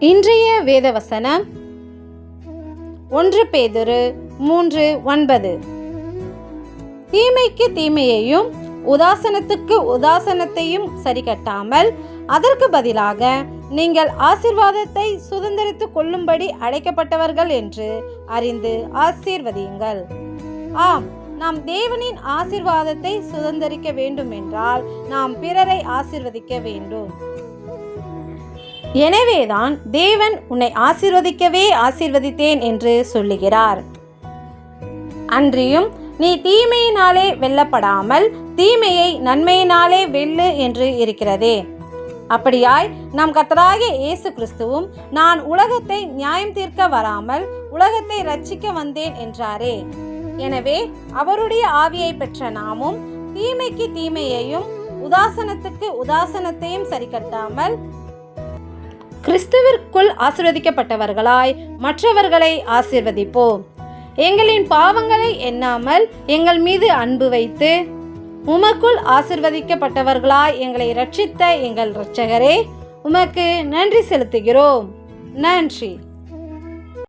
இன்றைய வேதவசனம் 1 பேதுரு 3:9. தீமைக்கு தீமையையும் உதாசனத்துக்கு உதாசனத்தையும் சரிகட்டாமல் அதற்கு பதிலாக நீங்கள் ஆசீர்வாதத்தை சுதந்திரித்துக் கொள்ளும்படி அழைக்கப்பட்டவர்கள் என்று அறிந்து ஆசீர்வதியுங்கள். ஆம், நாம் தேவனின் ஆசீர்வாதத்தை சுதந்திரிக்க வேண்டும் என்றால் நாம் பிறரை ஆசீர்வதிக்க வேண்டும். எனவேதான் தேவன் உன்னை ஆசீர்வதிக்கவே ஆசீர்வதித்தேன் என்று சொல்லுகிறார். அன்றியும் நீ தீமையினாலே வெல்லப்படாமல் தீமையை நன்மையினாலே வெல்லு என்று இருக்கிறதே. அப்படியாய் நம் கர்த்தராகிய இயேசு கிறிஸ்துவும் நான் உலகத்தை நியாயம் தீர்க்க வராமல் உலகத்தை இரட்சிக்க வந்தேன் என்றாரே. எனவே அவருடைய ஆவியை பெற்ற நாமும் தீமைக்கு தீமையையும் உதாசனத்துக்கு உதாசனத்தையும் சரிகட்டாமல் கிறிஸ்துவிற்குள் ஆசீர்வதிக்கப்பட்டவர்களாய் மற்றவர்களை ஆசீர்வதிப்போம். எங்களின் பாவங்களை எண்ணாமல் எங்கள் மீது அன்பு வைத்து உமக்குள் ஆசீர்வதிக்கப்பட்டவர்களாய் எங்களை இரட்சித்த எங்கள் இரட்சகரே, உமக்கு நன்றி செலுத்துகிறோம். நன்றி.